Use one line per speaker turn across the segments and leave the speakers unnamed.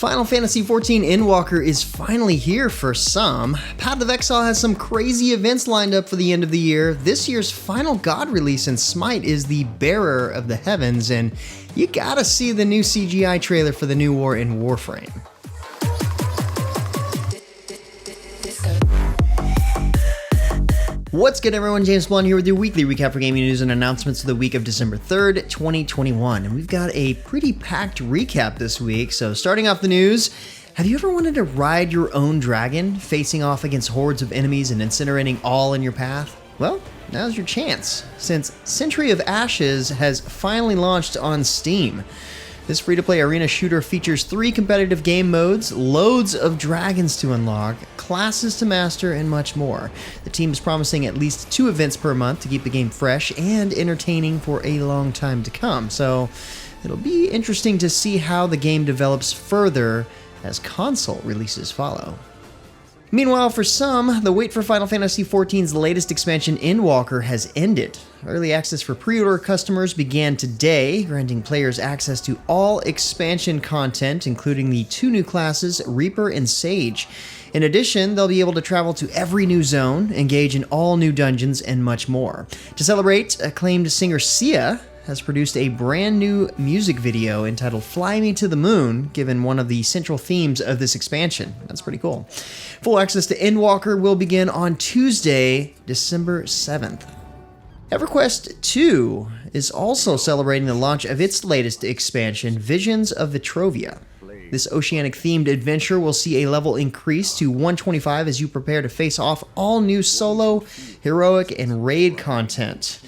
Final Fantasy XIV Endwalker is finally here for some. Path of Exile has some crazy events lined up for the end of the year. This year's final god release in SMITE is the Bearer of the Heavens, and you gotta see the new CGI trailer for the new war in Warframe. What's good, everyone? James Blunt here with your weekly recap for gaming news and announcements for the week of December 3rd, 2021. And we've got a pretty packed recap this week. So starting off the news, have you ever wanted to ride your own dragon, facing off against hordes of enemies and incinerating all in your path? Well, now's your chance, since Century of Ashes has finally launched on Steam. This free-to-play arena shooter features 3 competitive game modes, loads of dragons to unlock, classes to master, and much more. The team is promising at least 2 events per month to keep the game fresh and entertaining for a long time to come, so it'll be interesting to see how the game develops further as console releases follow. Meanwhile, for some, the wait for Final Fantasy XIV's latest expansion, Endwalker, has ended. Early access for pre-order customers began today, granting players access to all expansion content, including the 2 new classes, Reaper and Sage. In addition, they'll be able to travel to every new zone, engage in all new dungeons, and much more. To celebrate, acclaimed singer Sia has produced a brand new music video entitled Fly Me to the Moon, given one of the central themes of this expansion. That's pretty cool. Full access to Endwalker will begin on Tuesday, December 7th. EverQuest 2 is also celebrating the launch of its latest expansion, Visions of Vetrovia. This oceanic-themed adventure will see a level increase to 125 as you prepare to face off all new solo, heroic, and raid content.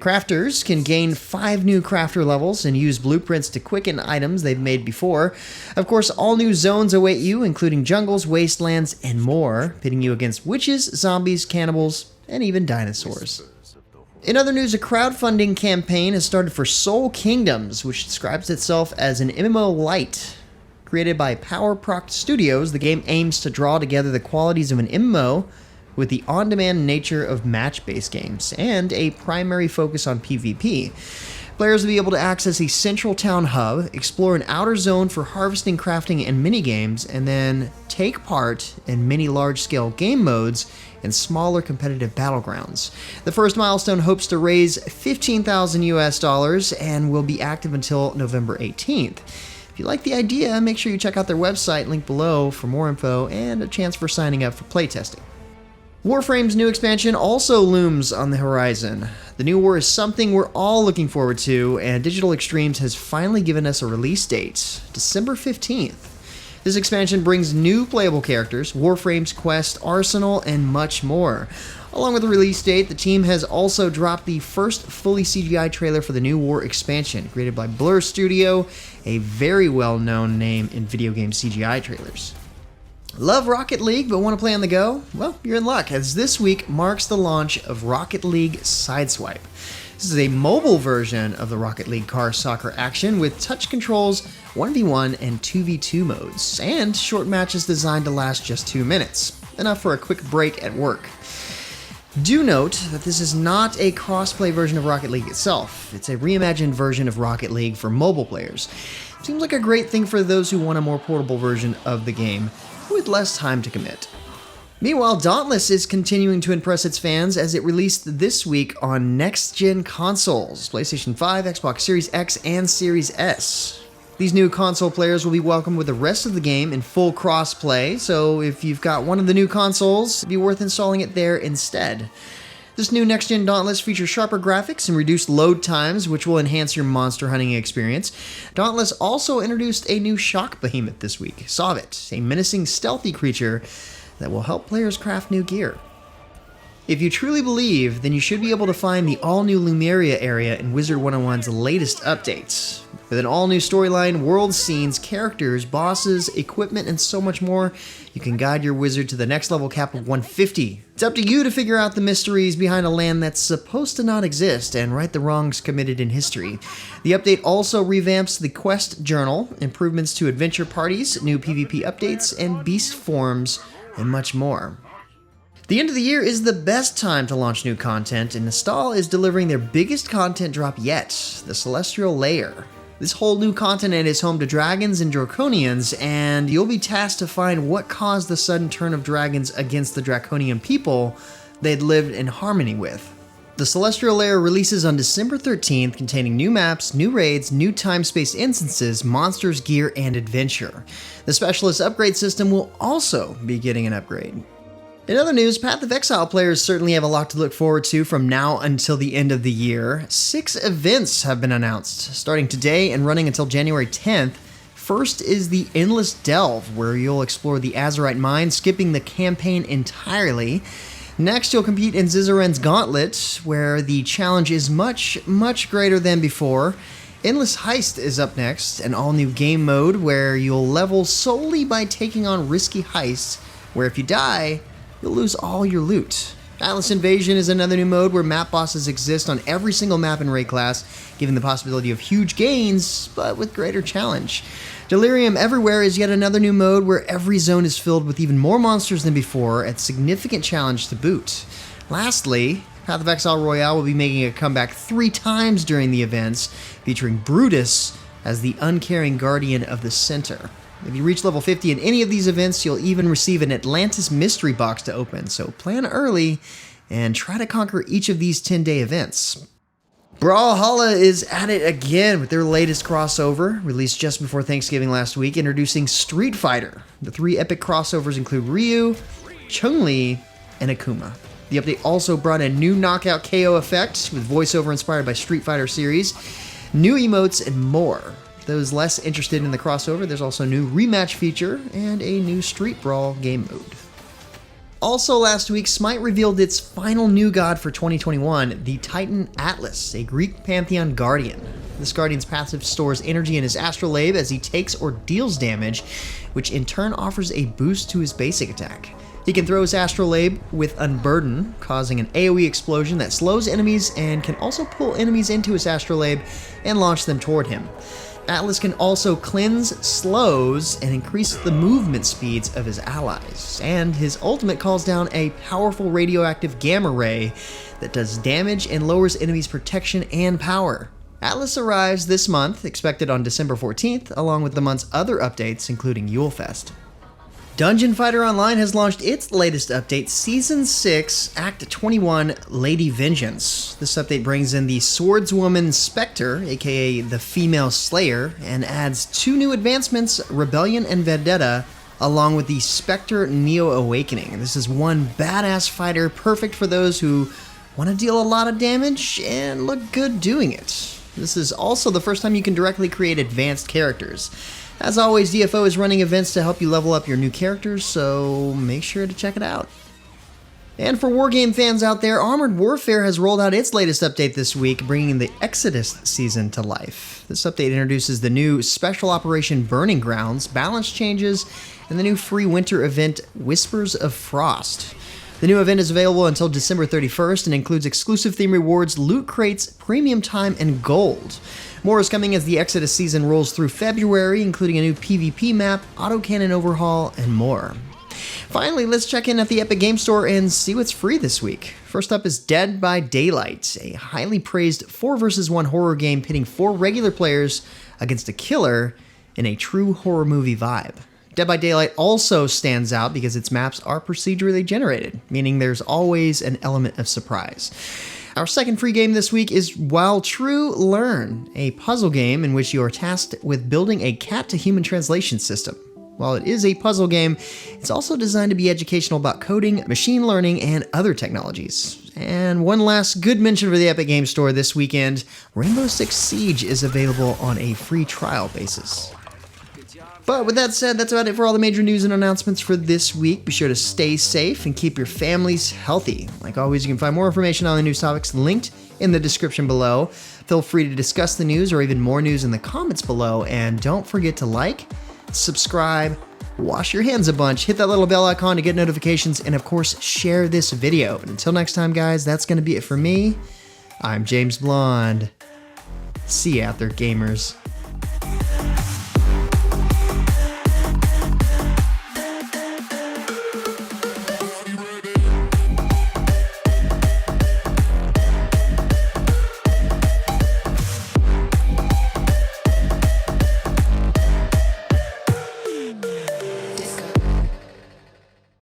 Crafters can gain 5 new crafter levels and use blueprints to quicken items they've made before. Of course, all new zones await you, including jungles, wastelands, and more, pitting you against witches, zombies, cannibals, and even dinosaurs. In other news, a crowdfunding campaign has started for Soul Kingdoms, which describes itself as an MMO light. Created by PowerProc Studios, the game aims to draw together the qualities of an MMO with the on-demand nature of match-based games, and a primary focus on PvP. Players will be able to access a central town hub, explore an outer zone for harvesting, crafting, and minigames, and then take part in many large-scale game modes and smaller competitive battlegrounds. The first milestone hopes to raise $15,000 US and will be active until November 18th. If you like the idea, make sure you check out their website, linked below, for more info and a chance for signing up for playtesting. Warframe's new expansion also looms on the horizon. The new war is something we're all looking forward to, and Digital Extremes has finally given us a release date, December 15th. This expansion brings new playable characters, Warframe's quest, arsenal, and much more. Along with the release date, the team has also dropped the first fully CGI trailer for the new war expansion, created by Blur Studio, a very well-known name in video game CGI trailers. Love Rocket League but want to play on the go? Well, you're in luck, as this week marks the launch of Rocket League Sideswipe. This is a mobile version of the Rocket League car soccer action with touch controls, 1v1 and 2v2 modes, and short matches designed to last just 2 minutes, enough for a quick break at work. Do note that this is not a cross-play version of Rocket League itself. It's a reimagined version of Rocket League for mobile players. Seems like a great thing for those who want a more portable version of the game, with less time to commit. Meanwhile, Dauntless is continuing to impress its fans as it released this week on next-gen consoles, PlayStation 5, Xbox Series X, and Series S. These new console players will be welcomed with the rest of the game in full cross-play, so if you've got one of the new consoles, it'd be worth installing it there instead. This new next-gen Dauntless features sharper graphics and reduced load times, which will enhance your monster hunting experience. Dauntless also introduced a new shock behemoth this week, Sahvyt, a menacing, stealthy creature that will help players craft new gear. If you truly believe, then you should be able to find the all-new Lemuria area in Wizard 101's latest updates. With an all-new storyline, world scenes, characters, bosses, equipment, and so much more, you can guide your wizard to the next level cap of 150. It's up to you to figure out the mysteries behind a land that's supposed to not exist and right the wrongs committed in history. The update also revamps the quest journal, improvements to adventure parties, new PvP updates, and beast forms, and much more. The end of the year is the best time to launch new content, and NosTale is delivering their biggest content drop yet, the Celestial Lair. This whole new continent is home to dragons and draconians, and you'll be tasked to find what caused the sudden turn of dragons against the draconian people they'd lived in harmony with. The Celestial Lair releases on December 13th, containing new maps, new raids, new time-space instances, monsters, gear, and adventure. The Specialist upgrade system will also be getting an upgrade. In other news, Path of Exile players certainly have a lot to look forward to from now until the end of the year. 6 events have been announced, starting today and running until January 10th. First is the Endless Delve, where you'll explore the Azurite Mine, skipping the campaign entirely. Next, you'll compete in Zizaren's Gauntlet, where the challenge is much greater than before. Endless Heist is up next, an all-new game mode where you'll level solely by taking on risky heists, where if you die, you'll lose all your loot. Atlas Invasion is another new mode where map bosses exist on every single map in raid class, giving the possibility of huge gains, but with greater challenge. Delirium Everywhere is yet another new mode where every zone is filled with even more monsters than before, at significant challenge to boot. Lastly, Path of Exile Royale will be making a comeback 3 times during the events, featuring Brutus as the uncaring guardian of the center. If you reach level 50 in any of these events, you'll even receive an Atlantis mystery box to open, so plan early and try to conquer each of these 10-day events. Brawlhalla is at it again with their latest crossover, released just before Thanksgiving last week, introducing Street Fighter. The 3 epic crossovers include Ryu, Chun-Li, and Akuma. The update also brought a new knockout KO effect with voiceover inspired by Street Fighter series, new emotes, and more. Those less interested in the crossover, there's also a new rematch feature and a new Street Brawl game mode. Also last week, SMITE revealed its final new god for 2021, the Titan Atlas, a Greek pantheon guardian. This guardian's passive stores energy in his astrolabe as he takes or deals damage, which in turn offers a boost to his basic attack. He can throw his astrolabe with Unburden, causing an AoE explosion that slows enemies and can also pull enemies into his astrolabe and launch them toward him. Atlas can also cleanse, slows, and increase the movement speeds of his allies, and his ultimate calls down a powerful radioactive gamma ray that does damage and lowers enemies' protection and power. Atlas arrives this month, expected on December 14th, along with the month's other updates, including Yulefest. Dungeon Fighter Online has launched its latest update, Season 6, Act 21, Lady Vengeance. This update brings in the Swordswoman Spectre, aka the Female Slayer, and adds 2 new advancements, Rebellion and Vendetta, along with the Spectre Neo Awakening. This is one badass fighter, perfect for those who want to deal a lot of damage and look good doing it. This is also the first time you can directly create advanced characters. As always, DFO is running events to help you level up your new characters, so make sure to check it out. And for Wargame fans out there, Armored Warfare has rolled out its latest update this week, bringing the Exodus season to life. This update introduces the new Special Operation Burning Grounds, balance changes, and the new free winter event, Whispers of Frost. The new event is available until December 31st and includes exclusive theme rewards, loot crates, premium time, and gold. More is coming as the Exodus season rolls through February, including a new PvP map, autocannon overhaul, and more. Finally, let's check in at the Epic Game Store and see what's free this week. First up is Dead by Daylight, a highly praised 4 vs 1 horror game pitting 4 regular players against a killer in a true horror movie vibe. Dead by Daylight also stands out because its maps are procedurally generated, meaning there's always an element of surprise. Our second free game this week is While True, Learn, a puzzle game in which you are tasked with building a cat-to-human translation system. While it is a puzzle game, it's also designed to be educational about coding, machine learning, and other technologies. And one last good mention for the Epic Game Store this weekend, Rainbow Six Siege is available on a free trial basis. But with that said, that's about it for all the major news and announcements for this week. Be sure to stay safe and keep your families healthy. Like always, you can find more information on the news topics linked in the description below. Feel free to discuss the news or even more news in the comments below. And don't forget to like, subscribe, wash your hands a bunch, hit that little bell icon to get notifications, and of course, share this video. And until next time, guys, that's going to be it for me. I'm James Blonde. See you out there, gamers.